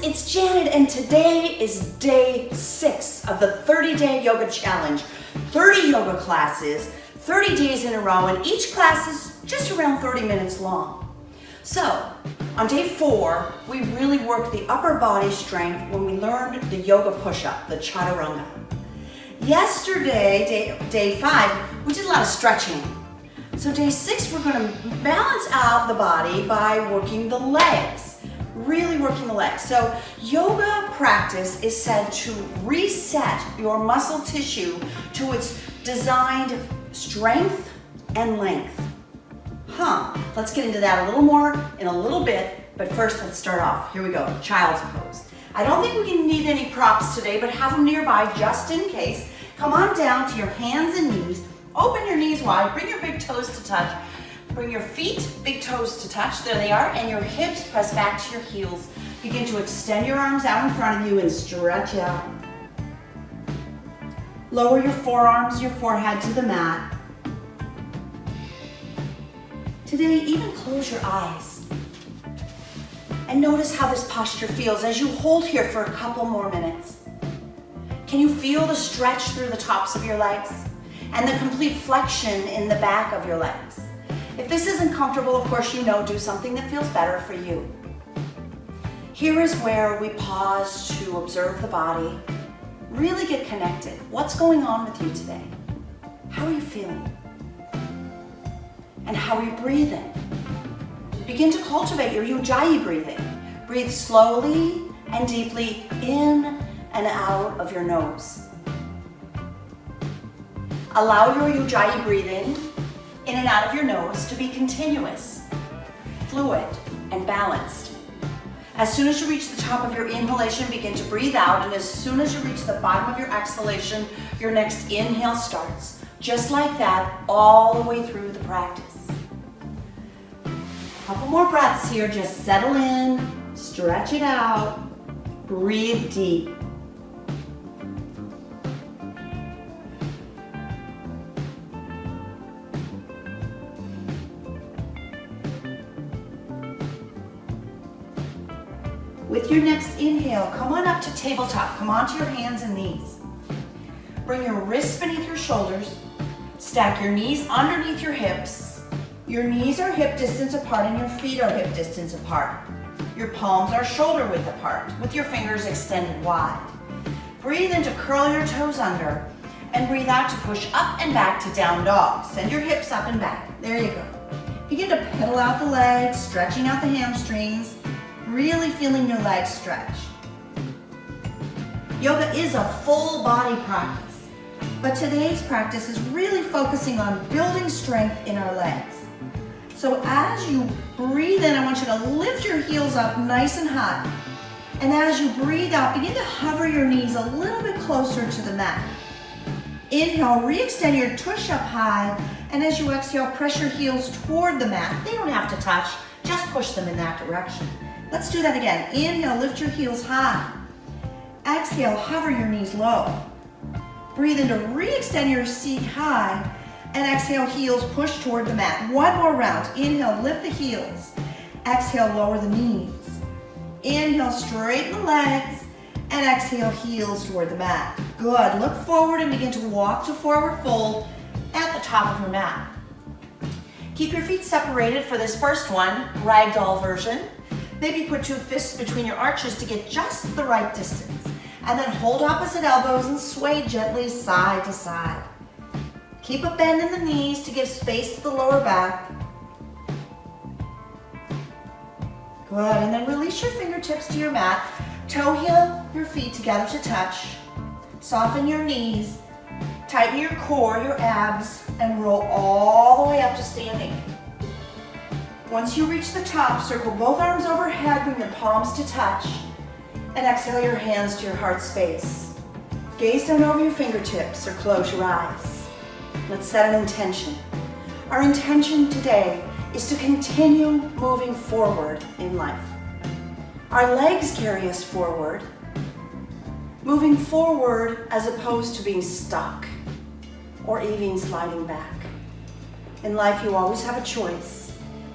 it's Janet, and today is day 6 of the 30-day yoga challenge. 30 yoga classes, 30 days in a row, and each class is just around 30 minutes long. So, on day 4, we really worked the upper body strength when we learned the yoga push-up, the chaturanga. Yesterday, day 5, we did a lot of stretching. So day 6, we're going to balance out the body by working the legs, really working the legs. So yoga practice is said to reset your muscle tissue to its designed strength and length. Let's get into that a little more in a little bit, but first let's start off. Here we go, child's pose. I don't think we need any props today, but have them nearby just in case. Come on down to your hands and knees. Open your knees wide, bring your big toes to touch. Bring your feet, big toes to touch, there they are, and your hips press back to your heels. Begin to extend your arms out in front of you and stretch out. Lower your forearms, your forehead to the mat. Today, even close your eyes. And notice how this posture feels as you hold here for a couple more minutes. Can you feel the stretch through the tops of your legs? And the complete flexion in the back of your legs? If this isn't comfortable, of course, you know, do something that feels better for you. Here is where we pause to observe the body, really get connected. What's going on with you today? How are you feeling? And how are you breathing? Begin to cultivate your ujjayi breathing. Breathe slowly and deeply in and out of your nose. Allow your ujjayi breathing in and out of your nose to be continuous, fluid, and balanced. As soon as you reach the top of your inhalation, begin to breathe out, and as soon as you reach the bottom of your exhalation, your next inhale starts. Just like that, all the way through the practice. A couple more breaths here, just settle in, stretch it out, breathe deep. With your next inhale, come on up to tabletop. Come onto your hands and knees. Bring your wrists beneath your shoulders. Stack your knees underneath your hips. Your knees are hip distance apart and your feet are hip distance apart. Your palms are shoulder width apart with your fingers extended wide. Breathe in to curl your toes under and breathe out to push up and back to down dog. Send your hips up and back. There you go. Begin to pedal out the legs, stretching out the hamstrings. Really feeling your legs stretch. Yoga is a full body practice, but today's practice is really focusing on building strength in our legs. So as you breathe in, I want you to lift your heels up nice and high. And as you breathe out, begin to hover your knees a little bit closer to the mat. Inhale, re-extend your tush up high, and as you exhale, press your heels toward the mat. They don't have to touch, just push them in that direction. Let's do that again. Inhale, lift your heels high. Exhale, hover your knees low. Breathe in to re-extend your seat high, and exhale, heels push toward the mat. One more round. Inhale, lift the heels. Exhale, lower the knees. Inhale, straighten the legs, and exhale, heels toward the mat. Good. Look forward and begin to walk to forward fold at the top of your mat. Keep your feet separated for this first one, ragdoll version. Maybe put 2 fists between your arches to get just the right distance. And then hold opposite elbows and sway gently side to side. Keep a bend in the knees to give space to the lower back. Good, and then release your fingertips to your mat. Toe heel your feet together to touch. Soften your knees. Tighten your core, your abs, and roll all the way up to standing. Once you reach the top, circle both arms overhead, bring your palms to touch, and exhale your hands to your heart space. Gaze down over your fingertips or close your eyes. Let's set an intention. Our intention today is to continue moving forward in life. Our legs carry us forward, moving forward as opposed to being stuck or even sliding back. In life, you always have a choice.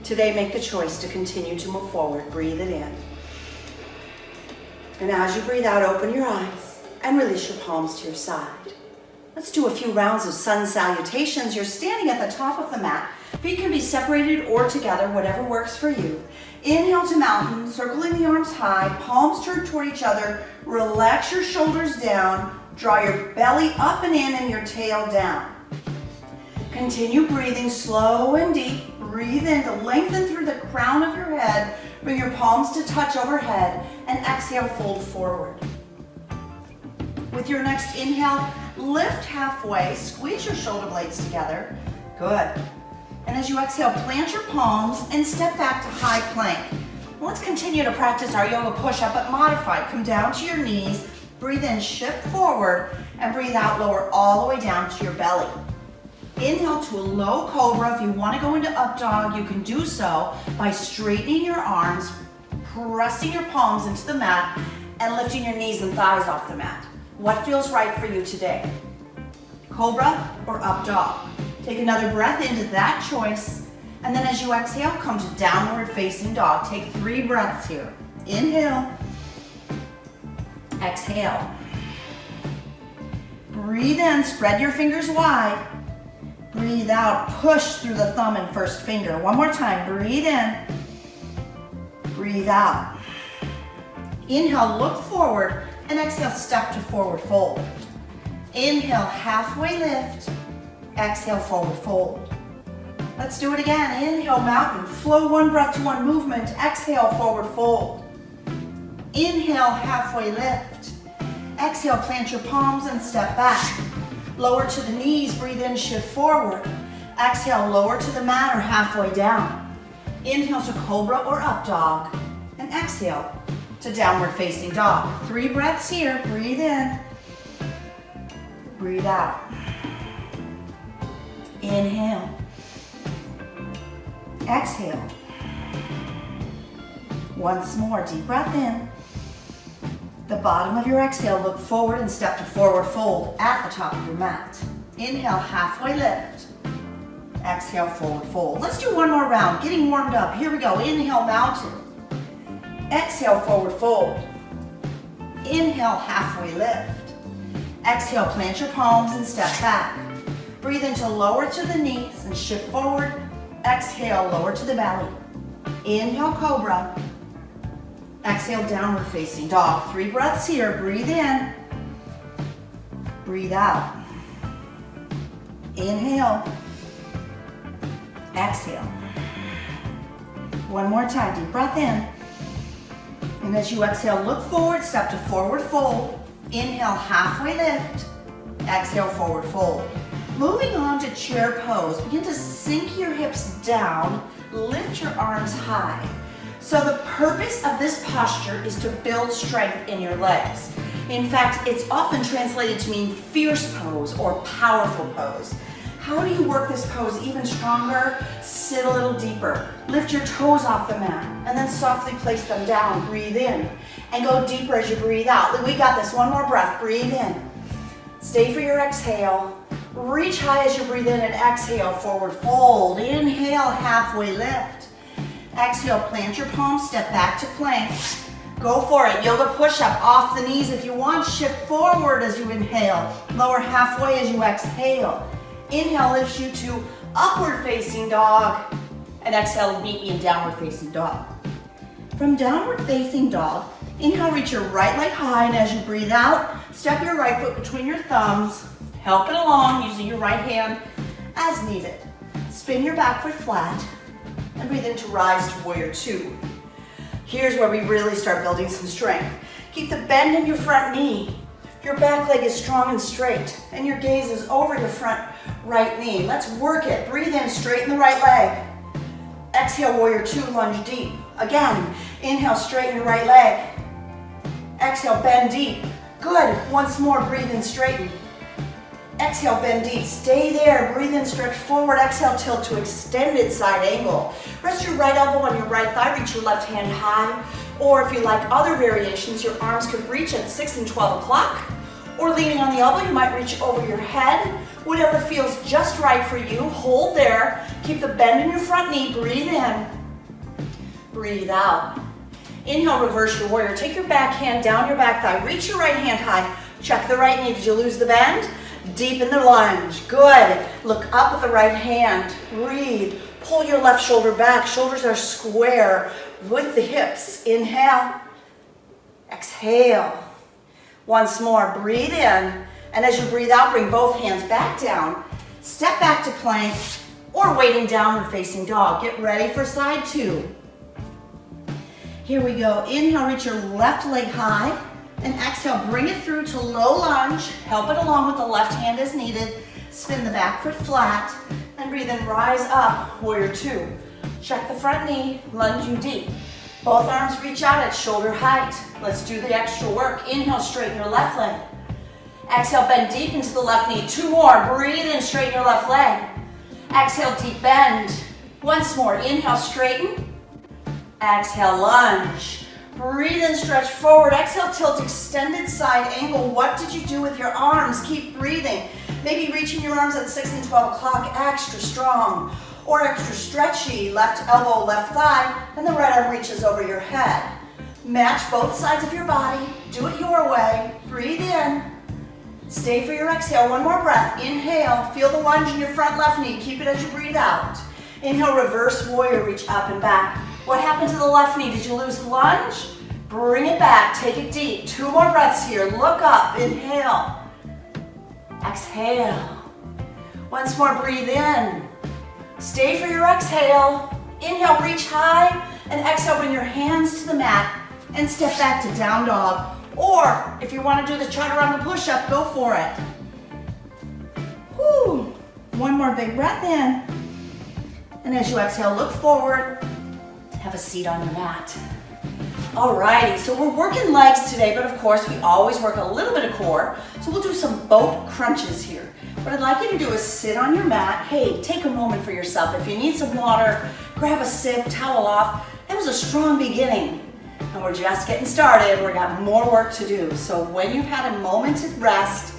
Today, make the choice to continue to move forward. Breathe it in. And as you breathe out, open your eyes and release your palms to your side. Let's do a few rounds of sun salutations. You're standing at the top of the mat. Feet can be separated or together, whatever works for you. Inhale to mountain, circling the arms high, palms turned toward each other. Relax your shoulders down. Draw your belly up and in and your tail down. Continue breathing slow and deep. Breathe in to lengthen through the crown of your head. Bring your palms to touch overhead and exhale, fold forward. With your next inhale, lift halfway, squeeze your shoulder blades together. Good. And as you exhale, plant your palms and step back to high plank. Let's continue to practice our yoga push-up, but modified. Come down to your knees, breathe in, shift forward, and breathe out, lower all the way down to your belly. Inhale to a low cobra. If you want to go into up dog, you can do so by straightening your arms, pressing your palms into the mat, and lifting your knees and thighs off the mat. What feels right for you today? Cobra or up dog? Take another breath into that choice, and then as you exhale, come to downward facing dog. Take 3 breaths here. Inhale, exhale. Breathe in, spread your fingers wide. Breathe out, push through the thumb and first finger. One more time, breathe in, breathe out. Inhale, look forward, and exhale, step to forward fold. Inhale, halfway lift. Exhale, forward fold. Let's do it again. Inhale, mountain. Flow one breath to one movement. Exhale, forward fold. Inhale, halfway lift. Exhale, plant your palms and step back. Lower to the knees, breathe in, shift forward. Exhale, lower to the mat or halfway down. Inhale to cobra or up dog. And exhale to downward facing dog. 3 breaths here. Breathe in. Breathe out. Inhale. Exhale. Once more, deep breath in. The bottom of your exhale, look forward and step to forward fold at the top of your mat. Inhale, halfway lift. Exhale, forward fold. Let's do one more round, getting warmed up. Here we go. Inhale, mountain. Exhale, forward fold. Inhale, halfway lift. Exhale, plant your palms and step back. Breathe into lower to the knees and shift forward. Exhale, lower to the belly. Inhale, cobra. Exhale, downward facing dog. 3 breaths here. Breathe in. Breathe out. Inhale. Exhale. One more time. Deep breath in. And as you exhale, look forward, step to forward fold. Inhale, halfway lift. Exhale, forward fold. Moving on to chair pose. Begin to sink your hips down. Lift your arms high. So the purpose of this posture is to build strength in your legs. In fact, it's often translated to mean fierce pose or powerful pose. How do you work this pose even stronger? Sit a little deeper. Lift your toes off the mat and then softly place them down. Breathe in and go deeper as you breathe out. We got this. One more breath. Breathe in. Stay for your exhale. Reach high as you breathe in and exhale, forward fold. Inhale, halfway lift. Exhale, plant your palms, step back to plank. Go for it. Yoga push-up off the knees if you want. Shift forward as you inhale. Lower halfway as you exhale. Inhale lifts you to upward facing dog. And exhale, meet me in downward facing dog. From downward facing dog, inhale, reach your right leg high, and as you breathe out, step your right foot between your thumbs. Help it along using your right hand as needed. Spin your back foot flat and breathe into rise to warrior 2. Here's where we really start building some strength. Keep the bend in your front knee. Your back leg is strong and straight, and your gaze is over your front right knee. Let's work it. Breathe in, straighten the right leg. Exhale, warrior 2, lunge deep. Again, inhale, straighten your right leg. Exhale, bend deep. Good. Once more, breathe in, straighten. Exhale, bend deep. Stay there. Breathe in, stretch forward. Exhale, tilt to extended side angle. Rest your right elbow on your right thigh. Reach your left hand high. Or if you like other variations, your arms could reach at 6 and 12 o'clock. Or leaning on the elbow, you might reach over your head. Whatever feels just right for you. Hold there. Keep the bend in your front knee. Breathe in. Breathe out. Inhale, reverse your warrior. Take your back hand down your back thigh. Reach your right hand high. Check the right knee. Did you lose the bend? Deepen the lunge. Good. Look up with the right hand. Breathe. Pull your left shoulder back. Shoulders are square with the hips. Inhale. Exhale. Once more. Breathe in. And as you breathe out, bring both hands back down. Step back to plank or waiting downward facing dog. Get ready for side two. Here we go. Inhale, reach your left leg high. And exhale, bring it through to low lunge. Help it along with the left hand as needed. Spin the back foot flat. And breathe in, rise up, warrior two. Check the front knee, lunge you deep. Both arms reach out at shoulder height. Let's do the extra work. Inhale, straighten your left leg. Exhale, bend deep into the left knee. Two more. Breathe in, straighten your left leg. Exhale, deep bend. Once more. Inhale, straighten. Exhale, lunge. Breathe in, stretch forward. Exhale, tilt, extended side angle. What did you do with your arms? Keep breathing. Maybe reaching your arms at 6 and 12 o'clock. Extra strong or extra stretchy. Left elbow, left thigh, and the right arm reaches over your head. Match both sides of your body. Do it your way. Breathe in. Stay for your exhale. One more breath. Inhale. Feel the lunge in your front left knee. Keep it as you breathe out. Inhale, reverse warrior. Reach up and back. What happened to the left knee? Did you lose the lunge? Bring it back. Take it deep. Two more breaths here. Look up. Inhale. Exhale. Once more. Breathe in. Stay for your exhale. Inhale, reach high. And exhale, bring your hands to the mat and step back to down dog. Or if you want to do the chaturanga push-up, go for it. Whew. One more big breath in. And as you exhale, look forward. Have a seat on your mat. Alrighty, so we're working legs today, but of course we always work a little bit of core. So we'll do some boat crunches here. What I'd like you to do is sit on your mat. Hey, take a moment for yourself. If you need some water, grab a sip, towel off. That was a strong beginning. And we're just getting started. We've got more work to do. So when you've had a moment to rest,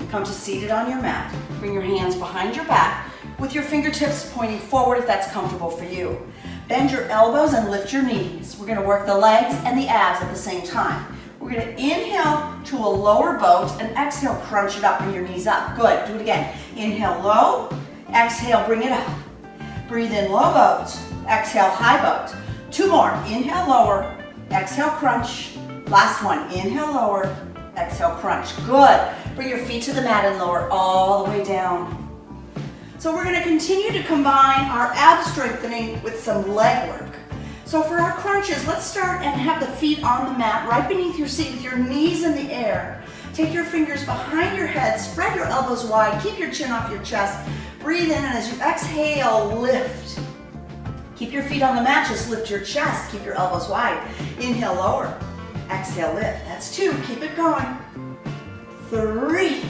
come to seated on your mat. Bring your hands behind your back with your fingertips pointing forward if that's comfortable for you. Bend your elbows and lift your knees. We're gonna work the legs and the abs at the same time. We're gonna inhale to a lower boat and exhale, crunch it up, bring your knees up. Good, do it again. Inhale low, exhale, bring it up. Breathe in low boat, exhale high boat. Two more, inhale lower, exhale crunch. Last one, inhale lower, exhale crunch. Good, bring your feet to the mat and lower all the way down. So we're going to continue to combine our ab strengthening with some leg work. So for our crunches, let's start and have the feet on the mat right beneath your seat with your knees in the air. Take your fingers behind your head, spread your elbows wide, keep your chin off your chest. Breathe in, and as you exhale, lift. Keep your feet on the mat, just lift your chest, keep your elbows wide. Inhale, lower, exhale, lift. That's two, keep it going. 3,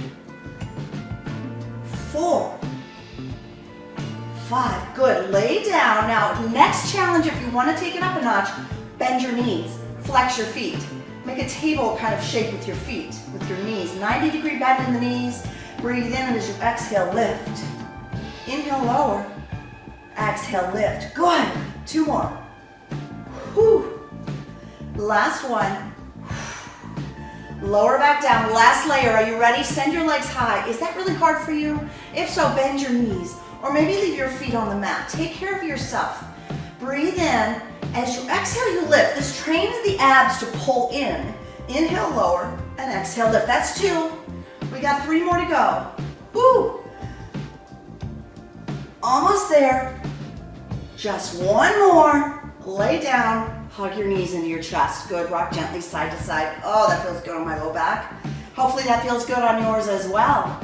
4, 5, good, lay down. Now, next challenge, if you want to take it up a notch, bend your knees, flex your feet. Make a table kind of shape with your feet, with your knees. 90-degree bend in the knees. Breathe in, and as you exhale, lift. Inhale, lower, exhale, lift. Good, 2 more. Whew. Last one. Lower back down, last layer. Are you ready? Send your legs high. Is that really hard for you? If so, bend your knees. Or maybe leave your feet on the mat. Take care of yourself. Breathe in. As you exhale, you lift. This trains the abs to pull in. Inhale, lower, and exhale, lift. That's 2. We got 3 more to go. Woo! Almost there. Just 1 more. Lay down. Hug your knees into your chest. Good. Rock gently side to side. Oh, that feels good on my low back. Hopefully that feels good on yours as well.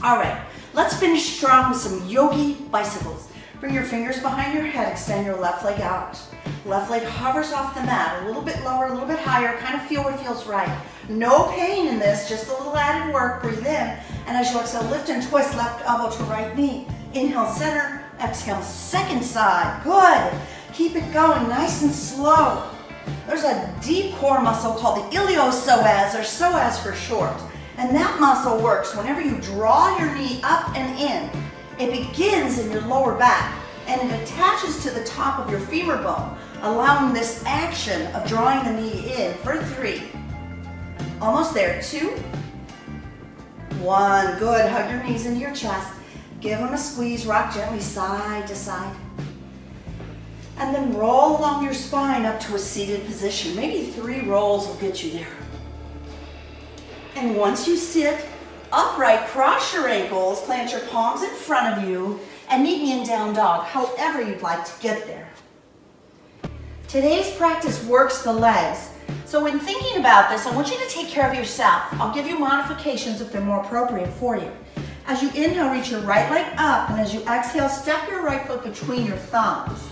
All right. Let's finish strong with some yogi bicycles. Bring your fingers behind your head, extend your left leg out. Left leg hovers off the mat, a little bit lower, a little bit higher, kind of feel what feels right. No pain in this, just a little added work. Breathe in, and as you exhale, lift and twist left elbow to right knee. Inhale, center, exhale, second side. Good. Keep it going, nice and slow. There's a deep core muscle called the iliopsoas, or psoas for short. And that muscle works whenever you draw your knee up and in. It begins in your lower back and it attaches to the top of your femur bone. allowing this action of drawing the knee in for 3. Almost there, 2, 1, good. Hug your knees into your chest. Give them a squeeze, rock gently side to side. And then roll along your spine up to a seated position. Maybe 3 rolls will get you there. And once you sit upright, cross your ankles, plant your palms in front of you, and meet me in down dog, however you'd like to get there. Today's practice works the legs. So when thinking about this, I want you to take care of yourself. I'll give you modifications if they're more appropriate for you. As you inhale, reach your right leg up, and as you exhale, step your right foot between your thumbs.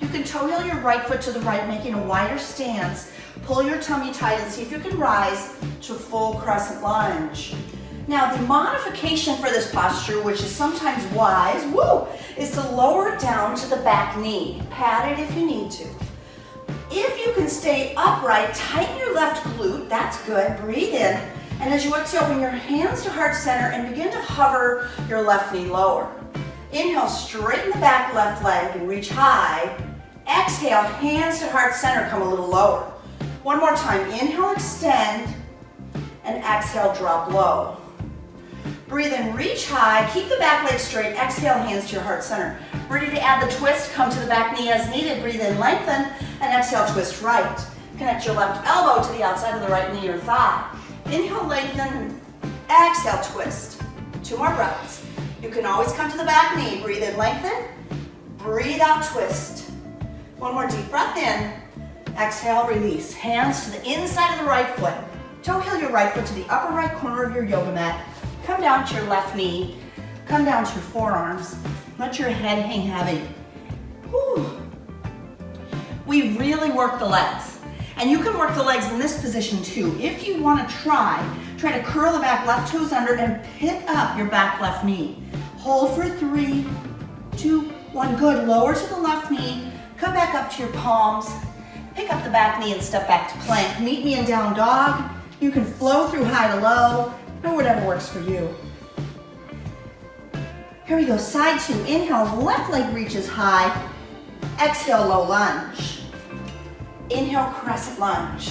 You can toe heel your right foot to the right, making a wider stance. Pull your tummy tight and see if you can rise to full crescent lunge. Now, the modification for this posture, which is sometimes wise, is to lower it down to the back knee. Pat it if you need to. If you can stay upright, tighten your left glute. That's good. Breathe in. And as you exhale, bring your hands to heart center and begin to hover your left knee lower. Inhale, straighten the back left leg and reach high. Exhale, hands to heart center, come a little lower. One more time. Inhale, extend, and exhale, drop low. Breathe in, reach high, keep the back leg straight. Exhale, hands to your heart center. Ready to add the twist, come to the back knee as needed. Breathe in, lengthen, and exhale, twist right. Connect your left elbow to the outside of the right knee or thigh. Inhale, lengthen, exhale, twist. 2 more breaths. You can always come to the back knee. Breathe in, lengthen, breathe out, twist. 1 more deep breath in. Exhale, release. Hands to the inside of the right foot. Toe heel your right foot to the upper right corner of your yoga mat. Come down to your left knee. Come down to your forearms. Let your head hang heavy. Whew. We really work the legs. And you can work the legs in this position too. If you want to try to curl the back left toes under and pick up your back left knee. Hold for 3, 2, 1. Good. Lower to the left knee. Come back up to your palms. Pick up the back knee and step back to plank. Meet me in down dog. You can flow through high to low, or whatever works for you. Here we go, side 2. Inhale, left leg reaches high. Exhale, low lunge. Inhale, crescent lunge.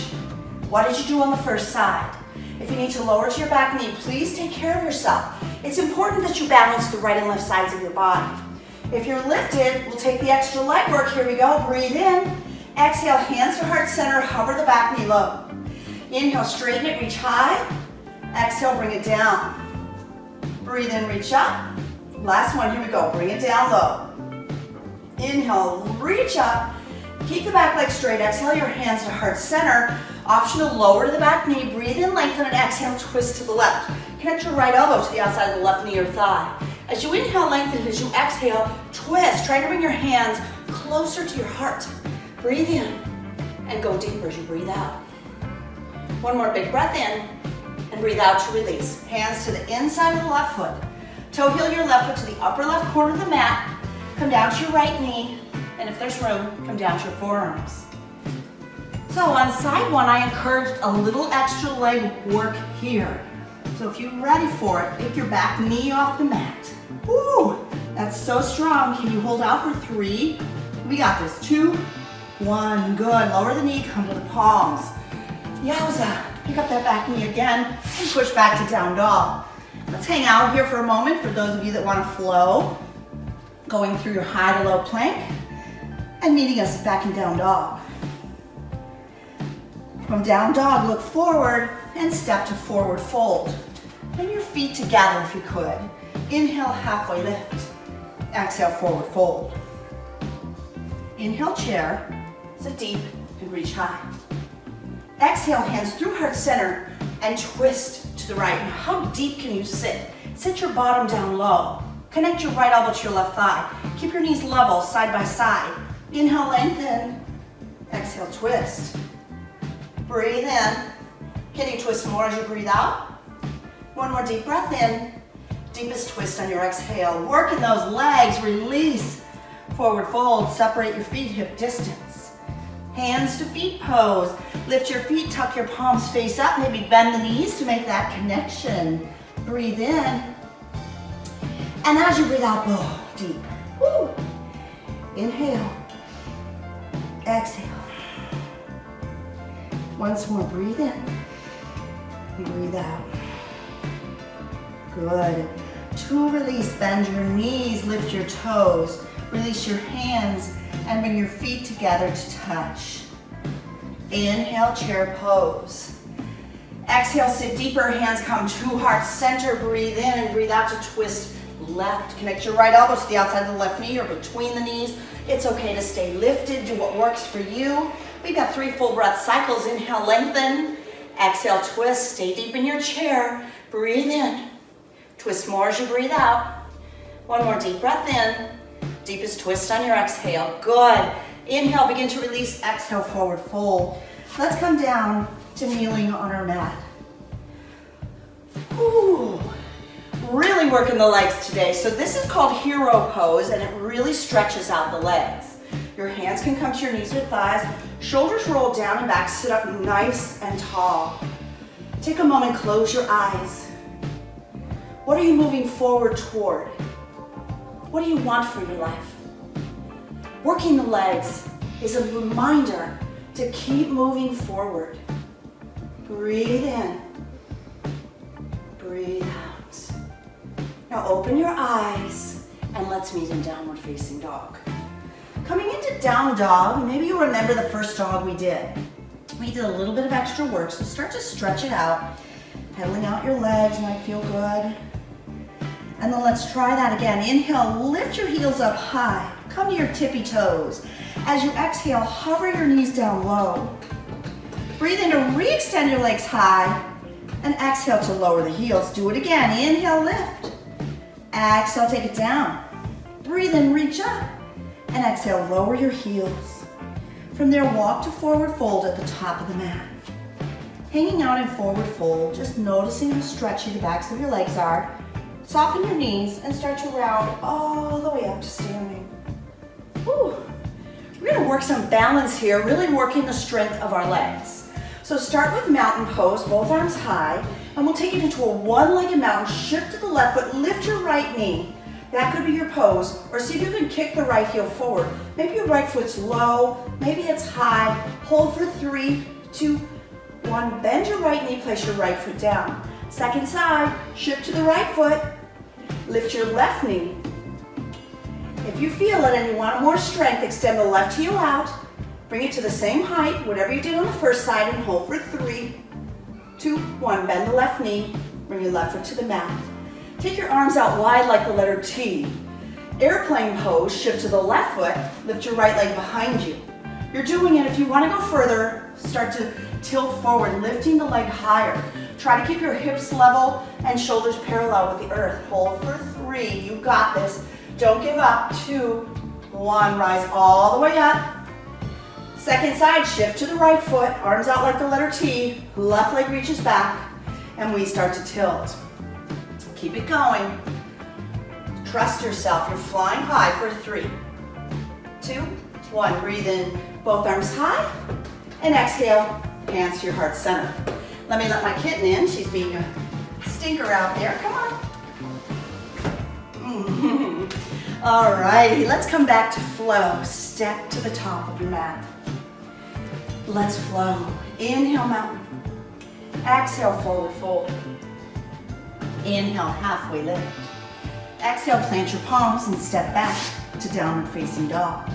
What did you do on the first side? If you need to lower to your back knee, please take care of yourself. It's important that you balance the right and left sides of your body. If you're lifted, we'll take the extra leg work. Here we go, breathe in. Exhale, hands to heart center, hover the back knee low. Inhale, straighten it, reach high. Exhale, bring it down. Breathe in, reach up. Last one, here we go. Bring it down low. Inhale, reach up. Keep the back leg straight. Exhale your hands to heart center. Optional, lower to the back knee. Breathe in, lengthen, and exhale, twist to the left. Connect your right elbow to the outside of the left knee or thigh. As you inhale, lengthen. As you exhale, twist. Try to bring your hands closer to your heart. Breathe in and go deeper as you breathe out. 1 more big breath in. And breathe out to release. Hands to the inside of the left foot. Toe heel your left foot to the upper left corner of the mat. Come down to your right knee. And if there's room, come down to your forearms. So on side 1, I encouraged a little extra leg work here. So if you're ready for it, pick your back knee off the mat. Woo! That's so strong. Can you hold out for 3? We got this. 2, 1. Good. Lower the knee, come to the palms. Yowza. Pick up that back knee again and push back to down dog. Let's hang out here for a moment for those of you that want to flow. Going through your high to low plank and meeting us back in down dog. From down dog, look forward and step to forward fold. Bring your feet together if you could. Inhale, halfway lift. Exhale, forward fold. Inhale, chair. Sit deep and reach high. Exhale, hands through heart center and twist to the right. Now, how deep can you sit? Sit your bottom down low. Connect your right elbow to your left thigh. Keep your knees level, side by side. Inhale, lengthen. Exhale, twist. Breathe in. Can you twist more as you breathe out? 1 more deep breath in. Deepest twist on your exhale. Working those legs, release. Forward fold, separate your feet hip distance. Hands to feet pose. Lift your feet, tuck your palms face up, maybe bend the knees to make that connection. Breathe in. And as you breathe out, blow deep. Woo. Inhale. Exhale. Once more, breathe in. Breathe out. Good. To release, bend your knees, lift your toes. Release your hands and bring your feet together to touch. Inhale, chair pose. Exhale, sit deeper, hands come to heart center. Breathe in and breathe out to twist left. Connect your right elbow to the outside of the left knee or between the knees. It's okay to stay lifted. Do what works for you. We've got 3 full breath cycles. Inhale, lengthen. Exhale, twist. Stay deep in your chair. Breathe in. Twist more as you breathe out. One more deep breath in. Deepest twist on your exhale. Good. Inhale, begin to release. Exhale, forward fold. Let's come down to kneeling on our mat. Ooh. Really working the legs today. So this is called hero pose, and it really stretches out the legs. Your hands can come to your knees with thighs. Shoulders roll down and back. Sit up nice and tall. Take a moment, close your eyes. What are you moving forward toward? What do you want for your life? Working the legs is a reminder to keep moving forward. Breathe in. Breathe out. Now open your eyes and let's meet in downward facing dog. Coming into down dog, maybe you remember the first dog we did. We did a little bit of extra work, so start to stretch it out. Pedaling out your legs might feel good. And then let's try that again. Inhale, lift your heels up high. Come to your tippy toes. As you exhale, hover your knees down low. Breathe in to re-extend your legs high. And exhale to lower the heels. Do it again. Inhale, lift. Exhale, take it down. Breathe in, reach up. And exhale, lower your heels. From there, walk to forward fold at the top of the mat. Hanging out in forward fold, just noticing how stretchy the backs of your legs are. Soften your knees and start to round all the way up to standing. Whew. We're going to work some balance here, really working the strength of our legs. So start with mountain pose, both arms high, and we'll take it into a one-legged mountain. Shift to the left foot, lift your right knee. That could be your pose, or see if you can kick the right heel forward. Maybe your right foot's low, maybe it's high. Hold for 3, 2, 1. Bend your right knee, place your right foot down. Second side, shift to the right foot, lift your left knee. If you feel it and you want more strength, extend the left heel out, bring it to the same height, whatever you did on the first side, and hold for 3, 2, 1. Bend the left knee, bring your left foot to the mat. Take your arms out wide like the letter T. Airplane pose, shift to the left foot, lift your right leg behind you. You're doing it. If you want to go further, start to tilt forward, lifting the leg higher. Try to keep your hips level and shoulders parallel with the earth. Hold for 3. You got this. Don't give up. 2, 1. Rise all the way up. Second side, shift to the right foot. Arms out like the letter T. Left leg reaches back. And we start to tilt. Keep it going. Trust yourself. You're flying high for 3, 2, 1. Breathe in. Both arms high. And exhale. Hands to your heart center. Let me let my kitten in. She's being a stinker out there. Come on. All righty. Let's come back to flow. Step to the top of your mat. Let's flow. Inhale, mountain. Exhale, forward fold. Inhale, halfway lift. Exhale, plant your palms and step back to downward facing dog.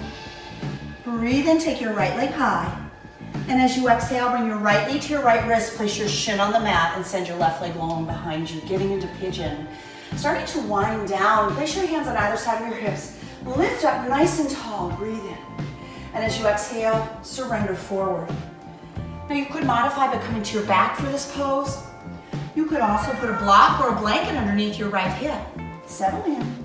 Breathe in, take your right leg high. And as you exhale, bring your right knee to your right wrist, place your shin on the mat, and send your left leg long behind you, getting into pigeon. Starting to wind down, place your hands on either side of your hips. Lift up nice and tall, breathe in. And as you exhale, surrender forward. Now you could modify by coming to your back for this pose. You could also put a block or a blanket underneath your right hip. Settle in.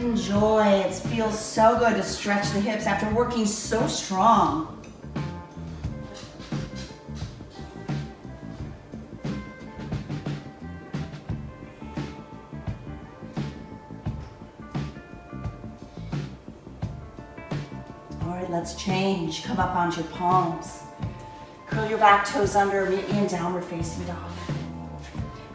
Enjoy. It feels so good to stretch the hips after working so strong. All right, let's change. Come up onto your palms. Curl your back toes under, meet me in downward facing dog.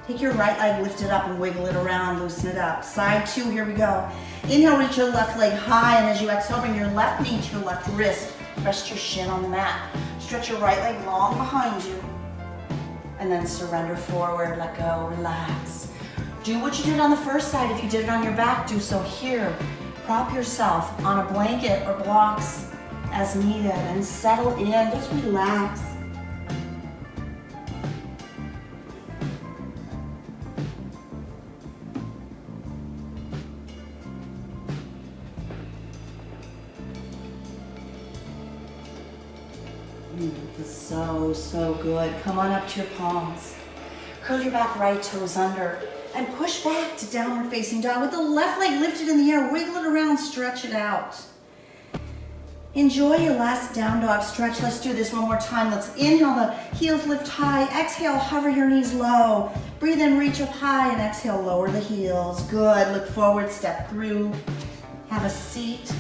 Take your right leg, lift it up and wiggle it around, loosen it up. Side 2, here we go. Inhale, reach your left leg high, and as you exhale, bring your left knee to your left wrist. Rest your shin on the mat. Stretch your right leg long behind you. And then surrender forward, let go, relax. Do what you did on the first side. If you did it on your back, do so here. Prop yourself on a blanket or blocks as needed and settle in, just relax. So good. Come on up to your palms. Curl your back right toes under and push back to downward facing dog with the left leg lifted in the air. Wiggle it around, stretch it out. Enjoy your last down dog stretch. Let's do this one more time. Let's inhale, the heels lift high. Exhale, hover your knees low. Breathe in, reach up high, and exhale, lower the heels. Good. Look forward, step through. Have a seat.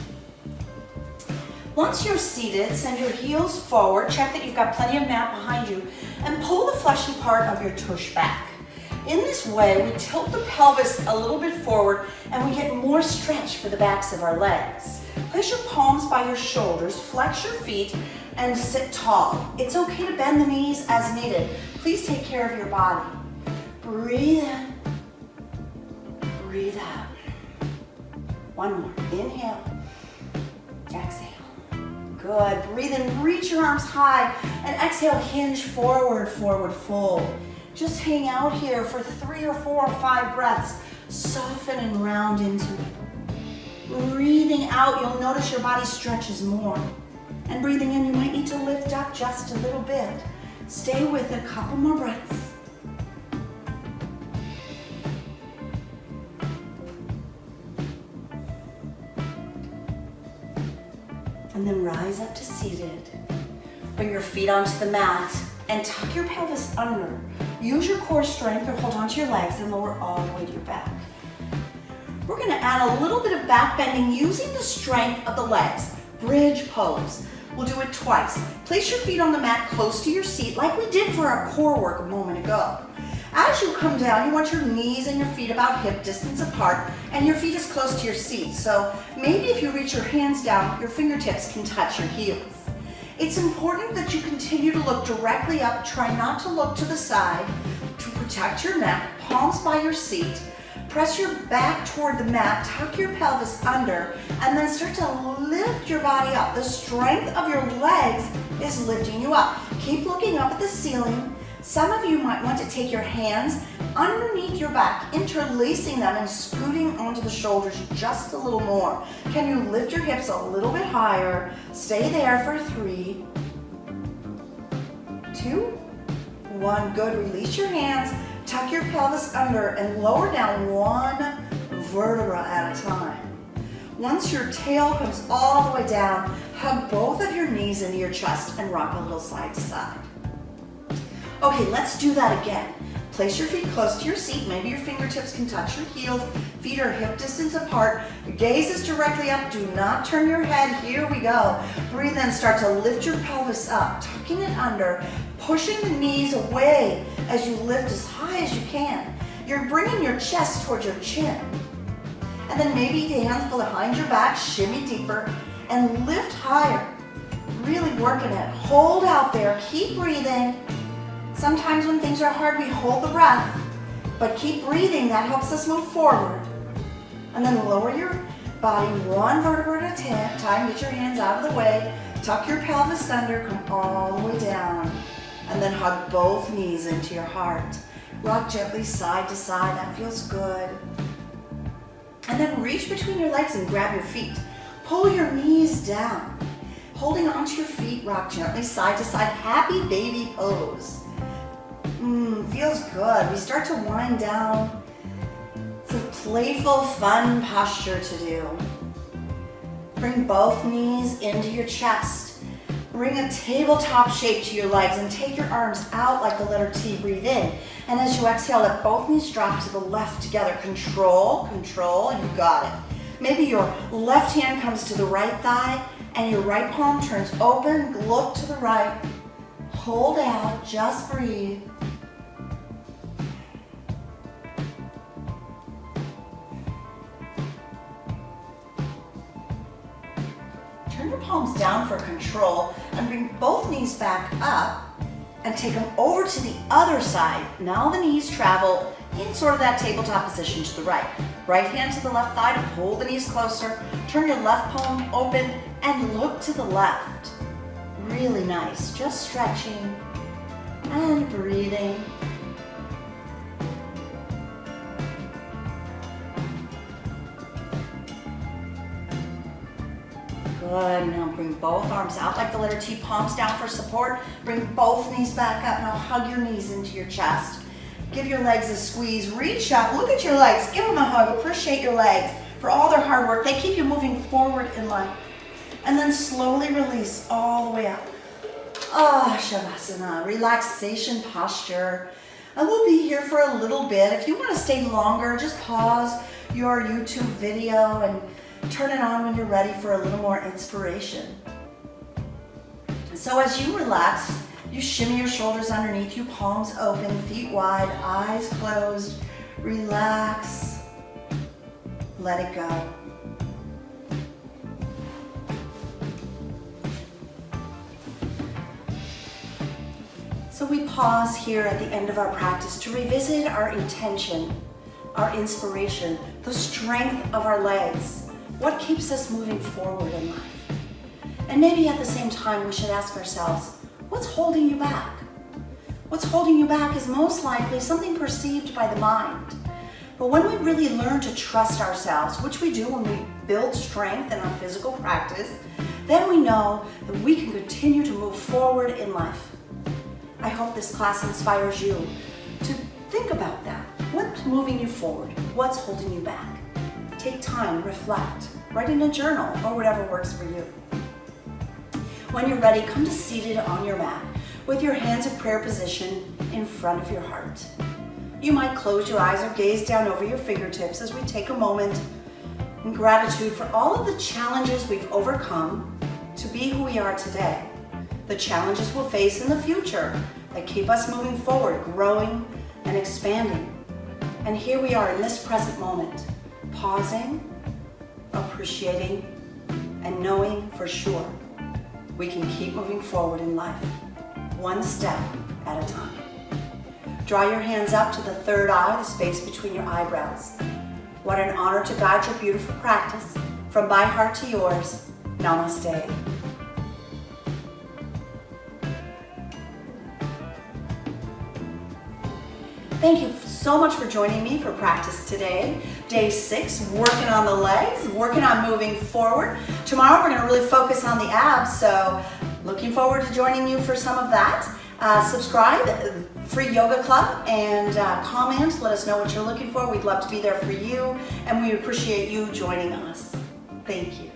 Once you're seated, send your heels forward. Check that you've got plenty of mat behind you, and pull the fleshy part of your tush back. In this way, we tilt the pelvis a little bit forward, and we get more stretch for the backs of our legs. Place your palms by your shoulders, flex your feet, and sit tall. It's okay to bend the knees as needed. Please take care of your body. Breathe in, breathe out. One more. Inhale, exhale. Good. Breathe in, reach your arms high, and exhale, hinge forward, forward fold. Just hang out here for 3 or 4 or 5 breaths. Soften and round into it. Breathing out, you'll notice your body stretches more. And breathing in, you might need to lift up just a little bit. Stay with it, a couple more breaths. And then rise up to seated. Bring your feet onto the mat and tuck your pelvis under. Use your core strength or hold onto your legs and lower all the way to your back. We're going to add a little bit of back bending using the strength of the legs. Bridge pose. We'll do it twice. Place your feet on the mat close to your seat like we did for our core work a moment ago. As you come down, you want your knees and your feet about hip distance apart and your feet as close to your seat. So maybe if you reach your hands down, your fingertips can touch your heels. It's important that you continue to look directly up. Try not to look to the side to protect your neck, palms by your seat. Press your back toward the mat, tuck your pelvis under, and then start to lift your body up. The strength of your legs is lifting you up. Keep looking up at the ceiling. Some of you might want to take your hands underneath your back, interlacing them and scooting onto the shoulders just a little more. Can you lift your hips a little bit higher? Stay there for 3, 2, 1. Good. Release your hands, tuck your pelvis under, and lower down 1 vertebra at a time. Once your tail comes all the way down, hug both of your knees into your chest and rock a little side to side. Okay, let's do that again. Place your feet close to your seat. Maybe your fingertips can touch your heels. Feet are hip distance apart. Your gaze is directly up. Do not turn your head. Here we go. Breathe in. Start to lift your pelvis up, tucking it under, pushing the knees away as you lift as high as you can. You're bringing your chest towards your chin. And then maybe hands behind your back, shimmy deeper, and lift higher. Really working it. Hold out there. Keep breathing. Sometimes when things are hard, we hold the breath, but keep breathing. That helps us move forward. And then lower your body 1 vertebra at a time. Get your hands out of the way. Tuck your pelvis under. Come all the way down. And then hug both knees into your heart. Rock gently side to side. That feels good. And then reach between your legs and grab your feet. Pull your knees down. Holding onto your feet, rock gently side to side. Happy baby pose. Feels good. We start to wind down. It's a playful, fun posture to do. Bring both knees into your chest. Bring a tabletop shape to your legs and take your arms out like the letter T. Breathe in. And as you exhale, let both knees drop to the left together. Control, control, you got it. Maybe your left hand comes to the right thigh and your right palm turns open. Look to the right. Hold out, just breathe. Turn your palms down for control and bring both knees back up and take them over to the other side. Now the knees travel in sort of that tabletop position to the right. Right hand to the left thigh to pull the knees closer. Turn your left palm open and look to the left. Really nice, just stretching and breathing. Good, now bring both arms out like the letter T, palms down for support. Bring both knees back up. Now hug your knees into your chest. Give your legs a squeeze. Reach up, look at your legs. Give them a hug. Appreciate your legs for all their hard work. They keep you moving forward in life. And then slowly release all the way up. Shavasana, relaxation posture. And we'll be here for a little bit. If you want to stay longer, just pause your YouTube video and turn it on when you're ready for a little more inspiration. So as you relax, you shimmy your shoulders underneath you, palms open, feet wide, eyes closed. Relax. Let it go. So we pause here at the end of our practice to revisit our intention, our inspiration, the strength of our legs. What keeps us moving forward in life? And maybe at the same time we should ask ourselves, what's holding you back? What's holding you back is most likely something perceived by the mind. But when we really learn to trust ourselves, which we do when we build strength in our physical practice, then we know that we can continue to move forward in life. I hope this class inspires you to think about that. What's moving you forward? What's holding you back? Take time, reflect, write in a journal or whatever works for you. When you're ready, come to seated on your mat with your hands in prayer position in front of your heart. You might close your eyes or gaze down over your fingertips as we take a moment in gratitude for all of the challenges we've overcome to be who we are today. The challenges we'll face in the future that keep us moving forward, growing and expanding. And here we are in this present moment, pausing, appreciating, and knowing for sure we can keep moving forward in life, one step at a time. Draw your hands up to the third eye, the space between your eyebrows. What an honor to guide your beautiful practice. From my heart to yours, namaste. Thank you so much for joining me for practice today. Day 6, working on the legs, working on moving forward. Tomorrow we're going to really focus on the abs, so looking forward to joining you for some of that. Subscribe, free yoga club, and comment. Let us know what you're looking for. We'd love to be there for you, and we appreciate you joining us. Thank you.